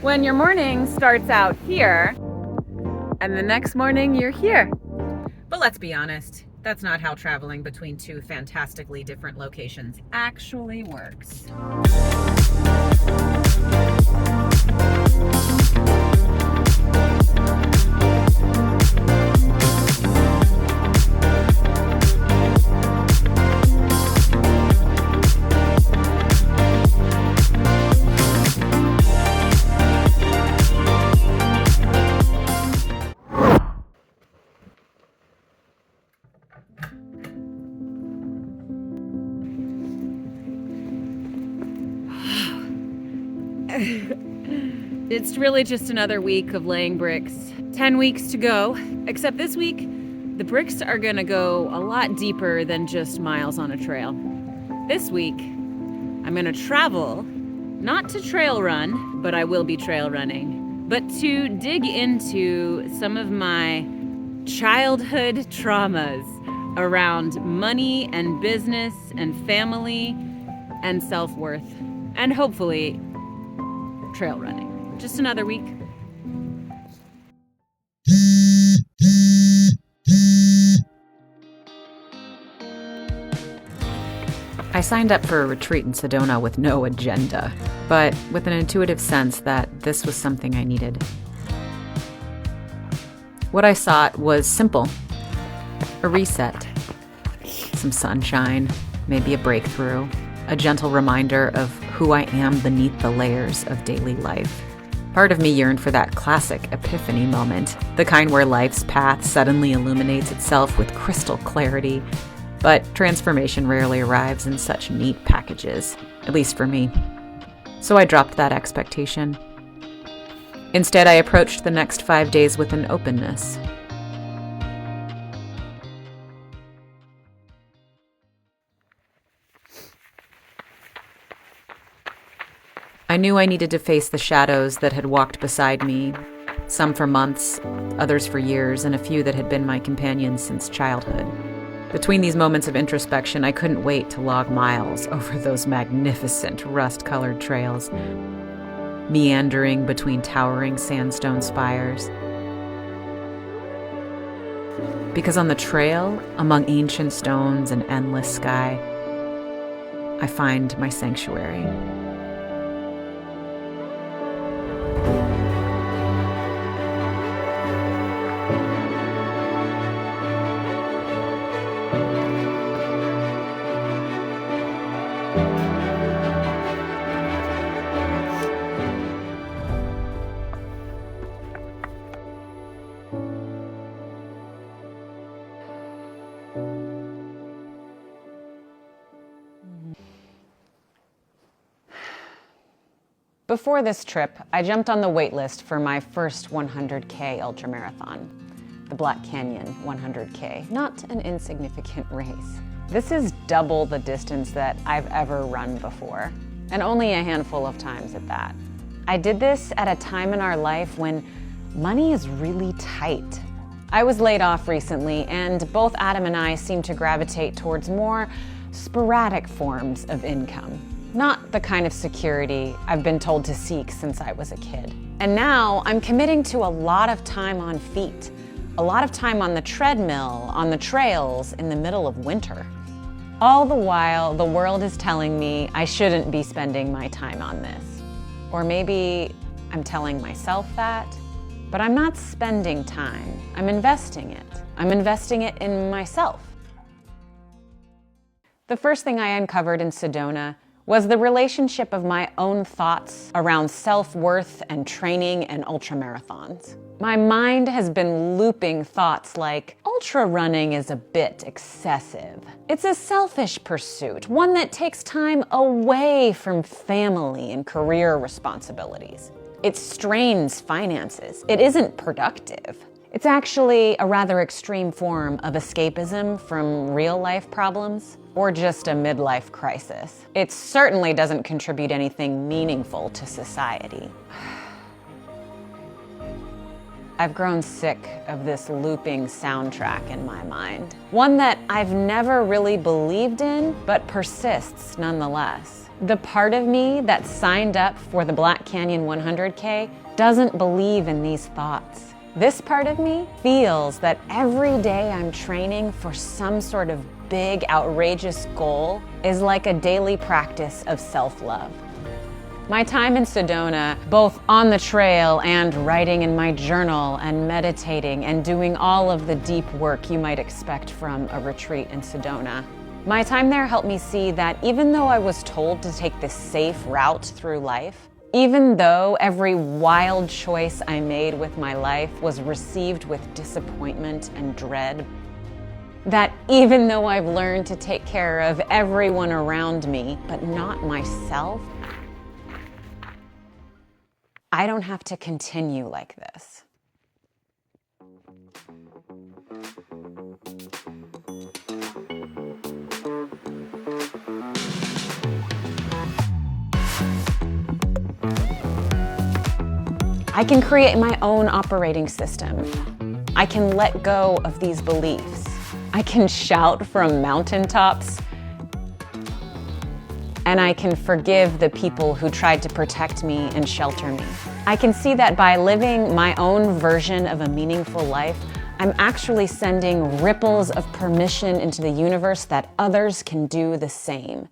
when your morning starts out here and the next morning you're here. But let's be honest, that's not how traveling between two fantastically different locations actually works. It's really just another week of laying bricks. 10 weeks to go, except this week, the bricks are gonna go a lot deeper than just miles on a trail. This week, I'm gonna travel, not to trail run, but I will be trail running, but to dig into some of my childhood traumas around money and business and family and self-worth, and hopefully trail running. Just another week. I signed up for a retreat in Sedona with no agenda, but with an intuitive sense that this was something I needed. What I sought was simple: a reset, some sunshine, maybe a breakthrough, a gentle reminder of who I am beneath the layers of daily life. Part of me yearned for that classic epiphany moment, the kind where life's path suddenly illuminates itself with crystal clarity. But transformation rarely arrives in such neat packages, at least for me. So I dropped that expectation. Instead, I approached the next 5 days with an openness. I knew I needed to face the shadows that had walked beside me, some for months, others for years, and a few that had been my companions since childhood. Between these moments of introspection, I couldn't wait to log miles over those magnificent rust-colored trails, meandering between towering sandstone spires. Because on the trail, among ancient stones and endless sky, I find my sanctuary. Before this trip, I jumped on the wait list for my first 100K ultramarathon, the Black Canyon 100K, not an insignificant race. This is double the distance that I've ever run before, and only a handful of times at that. I did this at a time in our life when money is really tight. I was laid off recently, and both Adam and I seem to gravitate towards more sporadic forms of income. Not the kind of security I've been told to seek since I was a kid. And now I'm committing to a lot of time on feet, a lot of time on the treadmill, on the trails in the middle of winter. All the while, the world is telling me I shouldn't be spending my time on this. Or maybe I'm telling myself that, but I'm not spending time. I'm investing it. I'm investing it in myself. The first thing I uncovered in Sedona was the relationship of my own thoughts around self-worth and training and ultramarathons. My mind has been looping thoughts like, ultra running is a bit excessive. It's a selfish pursuit, one that takes time away from family and career responsibilities. It strains finances. It isn't productive. It's actually a rather extreme form of escapism from real-life problems, or just a midlife crisis. It certainly doesn't contribute anything meaningful to society. I've grown sick of this looping soundtrack in my mind. One that I've never really believed in, but persists nonetheless. The part of me that signed up for the Black Canyon 100K doesn't believe in these thoughts. This part of me feels that every day I'm training for some sort of big, outrageous goal is like a daily practice of self-love. My time in Sedona, both on the trail and writing in my journal and meditating and doing all of the deep work you might expect from a retreat in Sedona. My time there helped me see that even though I was told to take this safe route through life, even though every wild choice I made with my life was received with disappointment and dread, that even though I've learned to take care of everyone around me, but not myself, I don't have to continue like this. I can create my own operating system. I can let go of these beliefs. I can shout from mountaintops, and I can forgive the people who tried to protect me and shelter me. I can see that by living my own version of a meaningful life, I'm actually sending ripples of permission into the universe that others can do the same.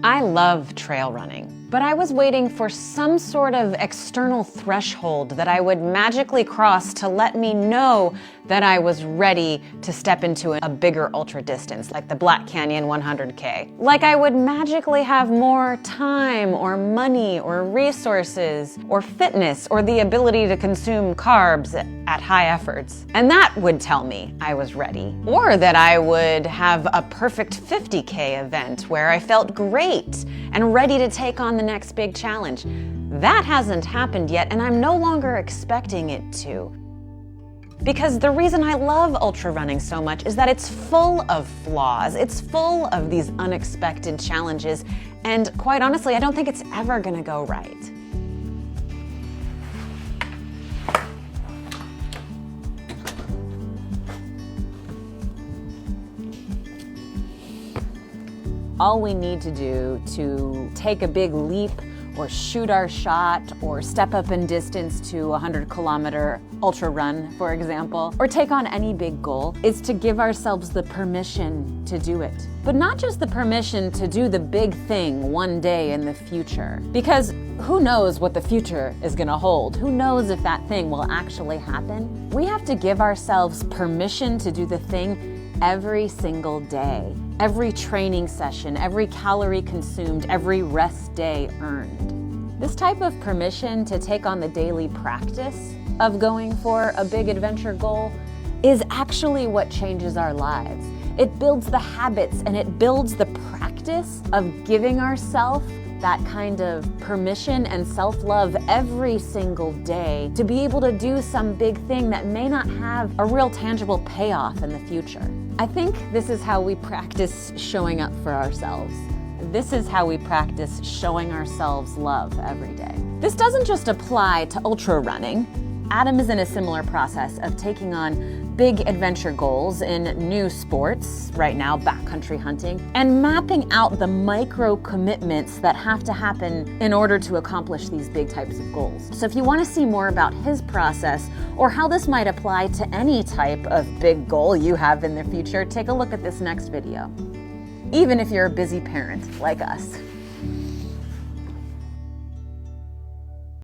I love trail running, but I was waiting for some sort of external threshold that I would magically cross to let me know that I was ready to step into a bigger ultra distance, like the Black Canyon 100K. Like I would magically have more time or money or resources or fitness or the ability to consume carbs at high efforts. And that would tell me I was ready. Or that I would have a perfect 50K event where I felt great and ready to take on the next big challenge. That hasn't happened yet, and I'm no longer expecting it to. Because the reason I love ultra running so much is that it's full of flaws. It's full of these unexpected challenges, and quite honestly, I don't think it's ever gonna go right. All we need to do to take a big leap or shoot our shot or step up in distance to a 100-kilometer ultra run, for example, or take on any big goal is to give ourselves the permission to do it. But not just the permission to do the big thing one day in the future. Because who knows what the future is gonna hold? Who knows if that thing will actually happen? We have to give ourselves permission to do the thing every single day. Every training session, every calorie consumed, every rest day earned. This type of permission to take on the daily practice of going for a big adventure goal is actually what changes our lives. It builds the habits and it builds the practice of giving ourselves that kind of permission and self-love every single day to be able to do some big thing that may not have a real tangible payoff in the future. I think this is how we practice showing up for ourselves. This is how we practice showing ourselves love every day. This doesn't just apply to ultra running. Adam is in a similar process of taking on big adventure goals in new sports, right now backcountry hunting, and mapping out the micro commitments that have to happen in order to accomplish these big types of goals. So if you want to see more about his process or how this might apply to any type of big goal you have in the future, take a look at this next video. Even if you're a busy parent like us.